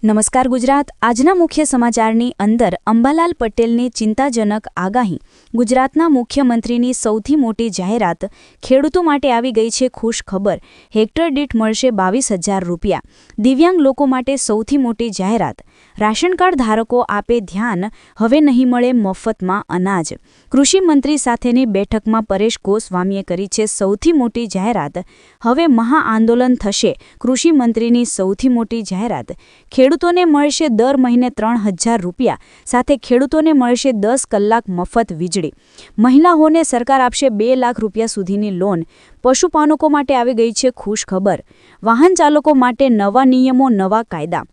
નમસ્કાર ગુજરાત। આજના મુખ્ય સમાચારની અંદર અંબાલાલ પટેલની ચિંતાજનક આગાહી। ગુજરાતના મુખ્યમંત્રીની સૌથી મોટી જાહેરાત। ખેડૂતો માટે આવી ગઈ છે ખુશ ખબર। હેક્ટર દીઠ મળશે 22,000 રૂપિયા। દિવ્યાંગ લોકો માટે સૌથી મોટી જાહેરાત। રાશન કાર્ડ ધારકો આપે ધ્યાન, હવે નહીં મળે મફતમાં અનાજ। કૃષિ મંત્રી સાથેની બેઠકમાં પરેશ ગોસ્વામીએ કરી છે સૌથી મોટી જાહેરાત। હવે મહાઆંદોલન થશે। કૃષિ મંત્રીની સૌથી મોટી જાહેરાત। ખેડૂતોને મળશે દર મહિને 3,000 રૂપિયા, સાથે ખેડૂતોને મળશે 10 કલાક મફત વીજળી। મહિલાઓને સરકાર આપશે 2 લાખ રૂપિયા સુધીની લોન। પશુપાલકો માટે આવી ગઈ છે ખુશ ખબર। વાહન ચાલકો માટે નવા નિયમો, નવા કાયદા।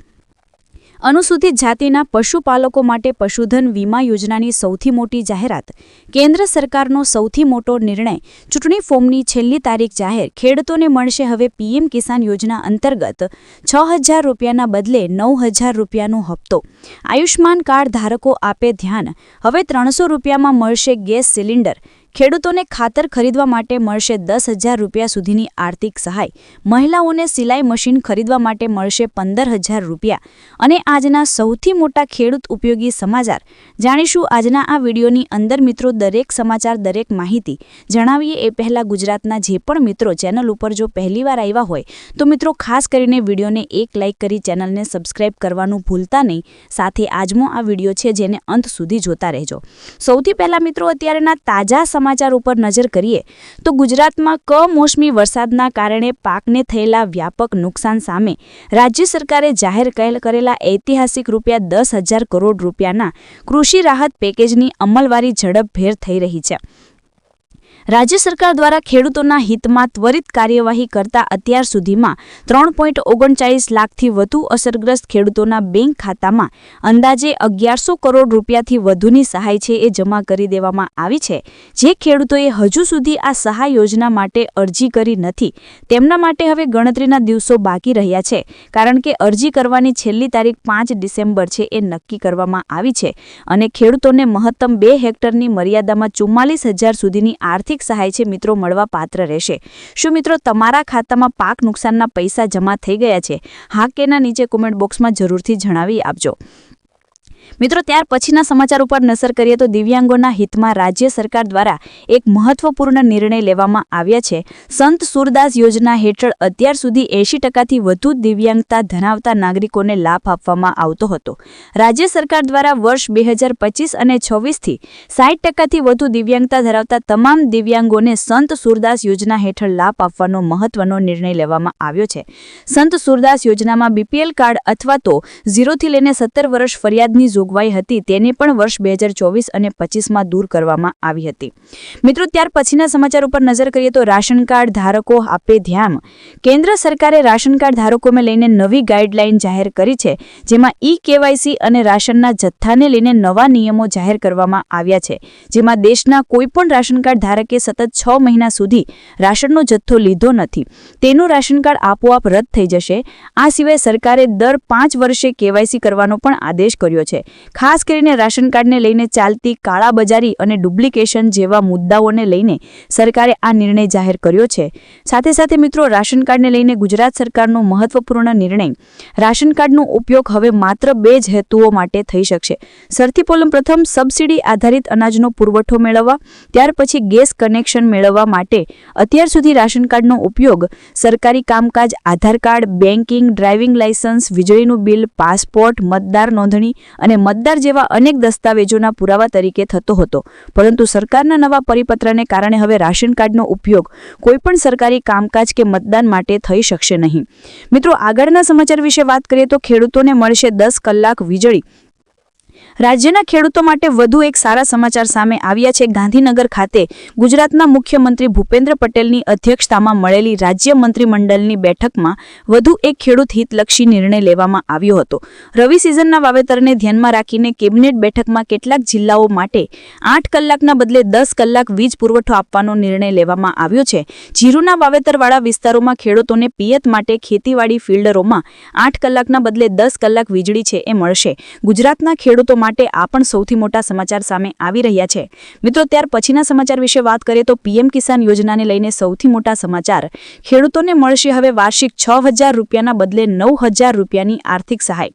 અનુસૂચિત જાતિના પશુપાલકો માટે પશુધન વીમા યોજનાની સૌથી મોટી જાહેરાત। કેન્દ્ર સરકારનો સૌથી મોટો નિર્ણય। ચૂંટણી ફોર્મની છેલ્લી તારીખ જાહેર। ખેડૂતોને મળશે હવે પીએમ કિસાન યોજના અંતર્ગત 6,000 રૂપિયાના બદલે 9,000 રૂપિયાનો હપ્તો। આયુષ્માન કાર્ડ ધારકો આપે ધ્યાન, હવે 300 રૂપિયામાં મળશે ગેસ સિલિન્ડર। ખેડૂતોને ખાતર ખરીદવા માટે મળશે 10,000 રૂપિયા સુધીની આર્થિક સહાય। મહિલાઓને સિલાઈ મશીન ખરીદવા માટે મળશે 15,000 રૂપિયા। અને આજના સૌથી મોટા ખેડૂત ઉપયોગી સમાચાર જાણીશું આજના આ વિડીયોની અંદર। મિત્રો, દરેક સમાચાર, દરેક માહિતી જણાવીએ એ પહેલાં ગુજરાતના જે પણ મિત્રો ચેનલ ઉપર જો પહેલીવાર આવ્યા હોય તો મિત્રો ખાસ કરીને વિડીયોને એક લાઇક કરી ચેનલને સબસ્ક્રાઇબ કરવાનું ભૂલતા નહીં। સાથે આજનો આ વિડીયો છે જેને અંત સુધી જોતા રહેજો। સૌથી પહેલાં મિત્રો, અત્યારેના તાજા સમાચાર ઉપર નજર કરીએ તો ગુજરાતમાં કમોસમી વરસાદના કારણે પાકને થયેલા વ્યાપક નુકસાન સામે રાજ્ય સરકારે જાહેર કરેલા ઐતિહાસિક ₹10,000 કરોડ રૂપિયાના કૃષિ રાહત પેકેજની અમલવારી ઝડપભેર થઈ રહી છે। રાજ્ય સરકાર દ્વારા ખેડૂતોના હિતમાં ત્વરિત કાર્યવાહી કરતા અત્યાર સુધીમાં 3.39 લાખથી વધુ અસરગ્રસ્ત ખેડૂતોના બેંક ખાતામાં અંદાજે 1,100 કરોડ રૂપિયાથી વધુની સહાય છે એ જમા કરી દેવામાં આવી છે। જે ખેડૂતોએ હજુ સુધી આ સહાય યોજના માટે અરજી કરી નથી તેમના માટે હવે ગણતરીના દિવસો બાકી રહ્યા છે, કારણ કે અરજી કરવાની છેલ્લી તારીખ 5 ડિસેમ્બર છે એ નક્કી કરવામાં આવી છે અને ખેડૂતોને મહત્તમ 2 હેક્ટરની મર્યાદામાં 44,000 સુધીની આર્થિક સહાય છે મિત્રો મળવા પાત્ર રહેશે। શું મિત્રો તમારા ખાતામાં પાક નુકસાનના પૈસા જમા થઈ ગયા છે? હા કે ના નીચે કોમેન્ટ બોક્સમાં જરૂરથી જણાવી આપજો। મિત્રો, ત્યાર પછીના સમાચાર ઉપર નજર કરીએ તો દિવ્યાંગોના હિતમાં રાજ્ય સરકાર દ્વારા એક મહત્વપૂર્ણ નિર્ણય લેવામાં આવ્યા છે। સંત સુરદાસ યોજના હેઠળ અત્યાર સુધી 80%થી વધુ દિવ્યાંગતા ધરાવતા નાગરિકોને લાભ આપવામાં આવતો હતો। રાજ્ય સરકાર દ્વારા વર્ષ 2025 અને 26થી 60%થી વધુ દિવ્યાંગતા ધરાવતા તમામ દિવ્યાંગોને સંત સુરદાસ યોજના હેઠળ લાભ આપવાનો મહત્વનો નિર્ણય લેવામાં આવ્યો છે। સંત સુરદાસ યોજનામાં બીપીએલ કાર્ડ અથવા તો 0થી લઈને 17 વર્ષ ફરિયાદની જોગવાઈ હતી તેને પણ વર્ષ 2024 અને 25માં દૂર કરવામાં આવી હતી। મિત્રો, ત્યાર પછીના સમાચાર ઉપર નજર કરીએ તો રાશન કાર્ડ ધારકો આપે ધ્યાન। કેન્દ્ર સરકારે રાશન કાર્ડ ધારકોને લઈને નવી ગાઈડલાઈન જાહેર કરી છે, જેમાં ઈ-કેવાયસી અને રાશનના જથ્થાને લઈને નવા નિયમો જાહેર કરવામાં આવ્યા છે, જેમાં દેશના કોઈપણ રાશન કાર્ડ ધારકે સતત 6 મહિના સુધી રાશનનો જથ્થો લીધો નથી તેનું રાશન કાર્ડ આપોઆપ રદ થઈ જશે। આ સિવાય સરકારે દર 5 વર્ષે કેવાયસી કરવાનો પણ આદેશ કર્યો છે। ખાસ કરીને રાશન કાર્ડને લઈને ચાલતી કાળાબજારી અને ડુપ્લિકેશન જેવા મુદ્દાઓને લઈને સરકારે આ નિર્ણય જાહેર કર્યો છે। સાથે સાથે મિત્રો, રાશન કાર્ડને લઈને ગુજરાત સરકારનો મહત્વપૂર્ણ નિર્ણય। રાશન કાર્ડનો ઉપયોગ હવે માત્ર 2 જ હેતુઓ માટે થઈ શકશે। સૌથી પ્રથમ સબસિડી આધારિત અનાજનો પુરવઠો મેળવવા, ત્યાર પછી ગેસ કનેક્શન મેળવવા માટે। અત્યાર સુધી રાશન કાર્ડનો ઉપયોગ સરકારી કામકાજ, આધાર કાર્ડ, બેન્કિંગ, ડ્રાઇવિંગ લાયસન્સ, વીજળીનું બિલ, પાસપોર્ટ, મતદાર નોંધણી અને મતદાર જેવા અનેક દસ્તાવેજોના પુરાવા તરીકે થતો હતો, પરંતુ સરકારના નવા પરિપત્રને કારણે હવે રાશન કાર્ડનો ઉપયોગ કોઈપણ સરકારી કામકાજ કે મતદાન માટે થઈ શકશે નહીં। મિત્રો, આગળના સમાચાર વિશે વાત કરીએ તો ખેડૂતોને મળશે 10 કલાક વીજળી। રાજ્યના ખેડૂતો માટે વધુ એક સારા સમાચાર સામે આવ્યા છે। ગાંધીનગર ખાતે ગુજરાતના મુખ્યમંત્રી ભૂપેન્દ્ર પટેલની અધ્યક્ષતામાં મળેલી રાજ્ય મંત્રીમંડળની બેઠકમાં વધુ એક ખેડૂત હિતલક્ષી નિર્ણય લેવામાં આવ્યો હતો। રવિ સિઝનના વાવેતરને ધ્યાનમાં રાખીને કેબિનેટ બેઠકમાં કેટલાક જિલ્લાઓ માટે 8 કલાકના બદલે 10 કલાક વીજ પુરવઠો આપવાનો નિર્ણય લેવામાં આવ્યો છે। જીરુના વાવેતરવાળા વિસ્તારોમાં ખેડૂતોને પિયત માટે ખેતીવાડી ફિલ્ડરોમાં 8 કલાકના બદલે 10 કલાક વીજળી છે એ મળશે। ગુજરાતના ખેડૂતો માટે આ પણ સૌથી મોટા સમાચાર સામે આવી રહ્યા છે. મિત્રો, ત્યાર પછીના સમાચાર વિશે વાત કરીએ તો પીએમ કિસાન યોજનાને લઈને સૌથી મોટા સમાચાર. ખેડૂતોને મળશે હવે વાર્ષિક 6,000 રૂપિયાના બદલે 9,000 રૂપિયાની આર્થિક સહાય.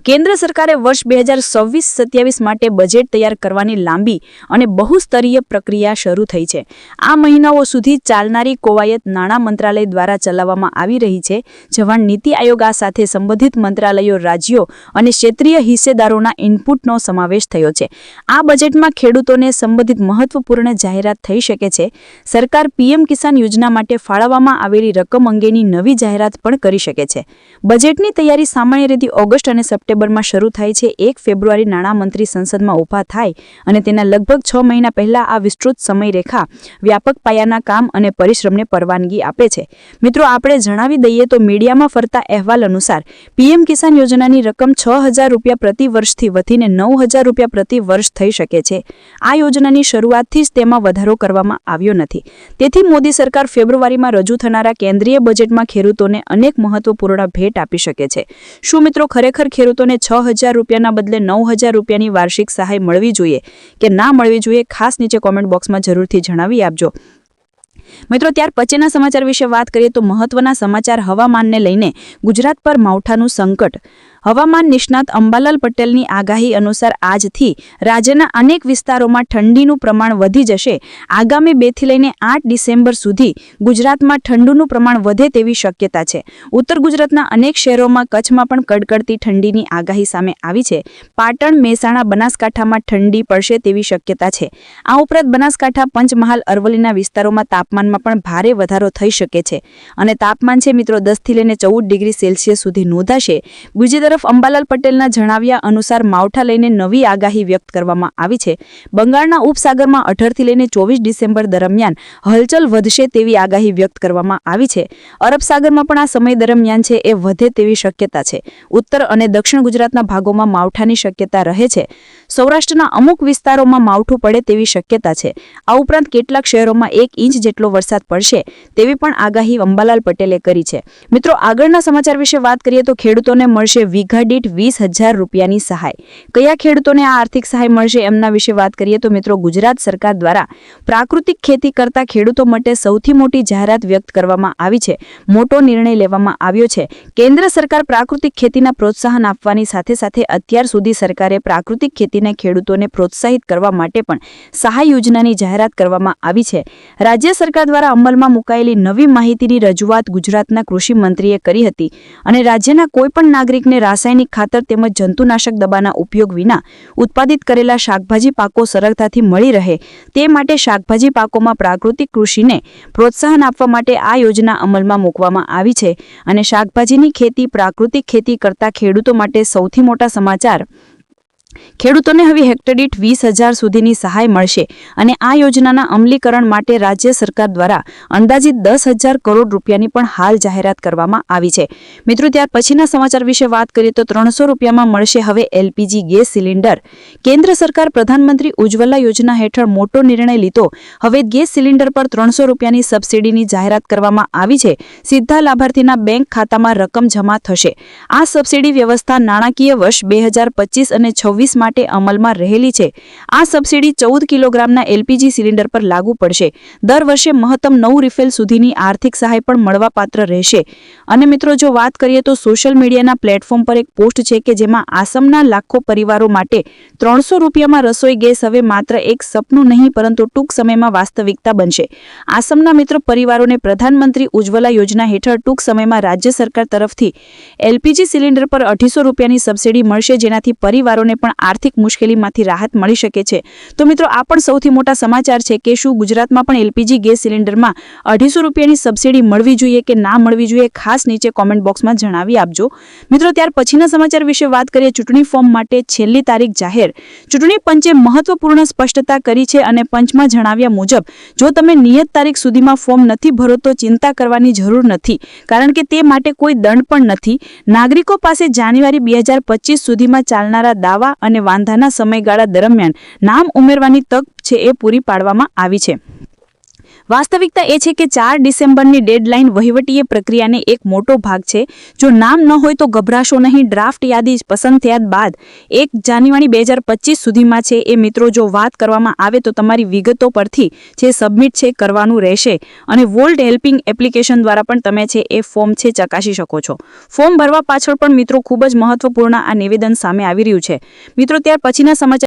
કેન્દ્ર સરકારે વર્ષ 2026-27 માટે બજેટ તૈયાર કરવાની લાંબી અને બહુસ્તરીય પ્રક્રિયા શરૂ થઈ છે. આ મહિનાઓ સુધી ચાલનારી કવાયત નાણાં મંત્રાલય દ્વારા ચલાવવામાં આવી રહી છે. જવાન નીતિ આયોગ આ સાથે સંબંધિત મંત્રાલયો, રાજ્યો અને ક્ષેત્રીય હિસ્સેદારોના ઇનપુટનો સમાવેશ થયો છે. આ બજેટમાં ખેડૂતોને સંબંધિત મહત્વપૂર્ણ જાહેરાત થઈ શકે છે. સરકાર પીએમ કિસાન યોજના માટે ફાળવવામાં આવેલી રકમ અંગેની નવી જાહેરાત પણ કરી શકે છે. બજેટની તૈયારી સામાન્ય રીતે ઓગસ્ટ અને સપ્ટેમ્બરમાં શરૂ થાય છે. 1 ફેબ્રુઆરી નાણામંત્રી સંસદમાં ઊભા થાય અને તેના લગભગ 6 મહિના પહેલા આ વિસ્તૃત સમયરેખા વ્યાપક પાયાના કામ અને પરિશ્રમને પરવાનગી આપે છે. મિત્રો, આપણે જણાવી દઈએ તો મીડિયામાં ફરતા અહેવાલ અનુસાર પીએમ કિસાન યોજનાની રકમ 6,000 રૂપિયા પ્રતિ વર્ષથી વધીને 9,000 રૂપિયા પ્રતિ વર્ષ થઈ શકે છે. આ યોજનાની શરૂઆતથી જ તેમાં વધારો કરવામાં આવ્યો નથી. તેથી મોદી સરકાર ફેબ્રુઆરીમાં રજૂ થનારા કેન્દ્રીય બજેટમાં ખેડૂતોને અનેક મહત્વપૂર્ણ ભેટ આપી શકે છે. શું મિત્રો, ખરેખર ખેડૂતોને 6,000 રૂપિયાના બદલે 9,000 રૂપિયાની વાર્ષિક સહાય મળવી જોઈએ કે ના મળવી જોઈએ? ખાસ નીચે કોમેન્ટ બોક્સમાં જરૂરથી જણાવી આપજો. મિત્રો, ત્યાર પછીના સમાચાર વિશે વાત કરીએ તો મહત્વના સમાચાર. હવામાનને લઈને ગુજરાત પર માવઠાનું સંકટ. હવામાન નિષ્ણાત અંબાલાલ પટેલની આગાહી અનુસાર આજથી રાજ્યના અનેક વિસ્તારોમાં ઠંડીનું પ્રમાણ વધી જશે. આગામી 2 થી લઈને 8 ડિસેમ્બર સુધી ગુજરાતમાં ઠંડીનું પ્રમાણ વધે તેવી શક્યતા છે. ઉત્તર ગુજરાતના અનેક શહેરોમાં, કચ્છમાં પણ કડકડતી ઠંડીની આગાહી સામે આવી છે. પાટણ, મહેસાણા, બનાસકાંઠામાં ઠંડી પડશે તેવી શક્યતા છે. આ ઉપરાંત બનાસકાંઠા, પંચમહાલ, અરવલ્લીના વિસ્તારોમાં તાપમાનમાં પણ ભારે વધારો થઈ શકે છે અને તાપમાન છે મિત્રો 10 થી લઈને 14 ડિગ્રી સેલ્સિયસ સુધી નોંધાશે. બીજી તરફ અંબાલાલ પટેલના જણાવ્યા અનુસાર માવઠા લઈને નવી આગાહી વ્યક્ત કરવામાં આવી છે. બંગાળના ઉપસાગરમાં 18 થી લઈને 24 ડિસેમ્બર દરમિયાન હલચલ વધશે તેવી આગાહી વ્યક્ત કરવામાં આવી છે. અરબ સાગરમાં પણ આ સમય દરમિયાન છે એ વધે તેવી શક્યતા છે. ઉત્તર અને દક્ષિણ ગુજરાતના ભાગોમાં માવઠાની શક્યતા રહે છે. સૌરાષ્ટ્રના અમુક વિસ્તારોમાં માવઠું પડે તેવી શક્યતા છે. આ ઉપરાંત કેટલાક શહેરોમાં 1 ઇંચ જેટલો વરસાદ પડશે તેવી પણ આગાહી અંબાલાલ પટેલે કરી છે. મિત્રો, આગળના સમાચાર વિશે વાત કરીએ તો ખેડૂતોને મળશે વીઘા દીઠ 20,000 રૂપિયાની સહાય. કયા ખેડૂતોને આ આર્થિક સહાય મળશે એમના વિશે વાત કરીએ તો મિત્રો, ગુજરાત સરકાર દ્વારા પ્રાકૃતિક ખેતી કરતા ખેડૂતો માટે સૌથી મોટી જાહેરાત વ્યક્ત કરવામાં આવી છે. મોટો નિર્ણય લેવામાં આવ્યો છે. કેન્દ્ર સરકાર પ્રાકૃતિક ખેતીના પ્રોત્સાહન આપવાની સાથે સાથે અત્યાર સુધી સરકારે પ્રાકૃતિક ખેતીના ખેડૂતોને પ્રોત્સાહિત કરવા માટે પણ સહાય યોજનાની જાહેરાત કરવામાં આવી છે. રાજ્ય સરકાર દ્વારા અમલમાં મુકાયેલી નવી માહિતીની રજૂઆત ગુજરાતના કૃષિ મંત્રીએ કરી હતી અને રાજ્યના કોઈપણ નાગરિકને રાસાયણિક ખાતર તેમજ જંતુનાશક દવાના ઉપયોગ વિના ઉત્પાદિત કરેલા શાકભાજી પાકો સરળતાથી મળી રહે તે માટે શાકભાજી પાકોમાં પ્રાકૃતિક કૃષિને પ્રોત્સાહન આપવા માટે આ યોજના અમલમાં મૂકવામાં આવી છે. અને શાકભાજીની ખેતી, પ્રાકૃતિક ખેતી કરતા ખેડૂતો માટે સૌથી મોટા સમાચાર. ખેડૂતોને હવે હેક્ટર દીઠ 20,000 સુધીની સહાય મળશે અને આ યોજનાના અમલીકરણ માટે રાજ્ય સરકાર દ્વારા અંદાજિત 10,000 કરોડ રૂપિયાની પણ હાલ જાહેરાત કરવામાં આવી છે. મિત્રો, ત્યાર પછીના સમાચાર વિશે વાત કરીએ તો 300 રૂપિયામાં મળશે હવે એલપીજી ગેસ સિલિન્ડર. કેન્દ્ર સરકાર પ્રધાનમંત્રી ઉજ્જવલા યોજના હેઠળ મોટો નિર્ણય લીધો. હવે ગેસ સિલિન્ડર પર 300 રૂપિયાની સબસિડીની જાહેરાત કરવામાં આવી છે. સીધા લાભાર્થીના બેંક ખાતામાં રકમ જમા થશે. આ સબસિડી વ્યવસ્થા નાણાકીય વર્ષ 2025 અને 26 માટે અમલમાં રહેલી છે. આ સબસિડી 14 કિલોગ્રામના એલપીજી સિલિન્ડર પર લાગુ પડશે. દર વર્ષે મહત્તમ 9 રિફિલ સુધીની આર્થિક સહાય પણ મળવાપાત્ર રહેશે. અને મિત્રો, જો વાત કરીએ તો સોશિયલ મીડિયાના પ્લેટફોર્મ પર એક પોસ્ટ છે કે જેમાં આસામના લાખો પરિવારો માટે 300 રૂપિયામાં રસોઈ ગેસ હવે માત્ર એક સપનું નહીં પરંતુ ટૂંક સમયમાં વાસ્તવિકતા બનશે. આસામના મિત્રો પરિવારોને પ્રધાનમંત્રી ઉજ્જવલા યોજના હેઠળ ટૂંક સમયમાં રાજ્ય સરકાર તરફથી એલપીજી સિલિન્ડર પર 250 રૂપિયાની સબસિડી મળશે, જેનાથી પરિવારોને પણ આર્થિક મુશ્કેલીમાંથી રાહત મળી શકે છે. તો મિત્રો, આ પણ સૌથી મોટા સમાચાર છે કે શું ગુજરાતમાં પણ એલપીજી ગેસ સિલિન્ડરમાં 250 રૂપિયાની સબસિડી મળવી જોઈએ કે ના મળવી જોઈએ? ખાસ નીચે કોમેન્ટ બોક્સમાં જણાવી આપજો. મિત્રો, ત્યાર પછીના સમાચાર વિશે વાત કરીએ. ચૂંટણી ફોર્મ માટે છેલ્લી તારીખ જાહેર. ચૂંટણી પંચે મહત્વપૂર્ણ સ્પષ્ટતા કરી છે અને પંચમાં જણાવ્યા મુજબ જો તમે નિયત તારીખ સુધીમાં ફોર્મ નથી ભરો તો ચિંતા કરવાની જરૂર નથી, કારણ કે તે માટે કોઈ દંડ પણ નથી. નાગરિકો પાસે જાન્યુઆરી 2025 સુધીમાં ચાલનારા દાવા અને વાંધાના સમયગાળા દરમિયાન નામ ઉમેરવાની તક છે એ પૂરી પાડવામાં આવી છે. વાસ્તવિકતા એ છે કે 4 ડિસેમ્બરની ડેડલાઇન વહીવટીય પ્રક્રિયાને એક મોટો ભાગ છે. જો નામ ન હોય તો ગભરાશો નહીં. ડ્રાફ્ટ યાદી પસંદ થયા બાદ 1 જાન્યુઆરી 2025 સુધીમાં છે એ મિત્રો જો વાત કરવામાં આવે તો તમારી વિગતો પરથી જે સબમિટ છે કરવાનું રહેશે અને વોલ્ટ હેલ્પિંગ એપ્લિકેશન દ્વારા પણ તમે છે એ ફોર્મ છે ચકાસી શકો છો. ફોર્મ ભરવા પાછળ પણ મિત્રો ખૂબ જ મહત્વપૂર્ણ આ નિવેદન સામે આવી રહ્યું છે. મિત્રો ત્યાર પછીના સમાચાર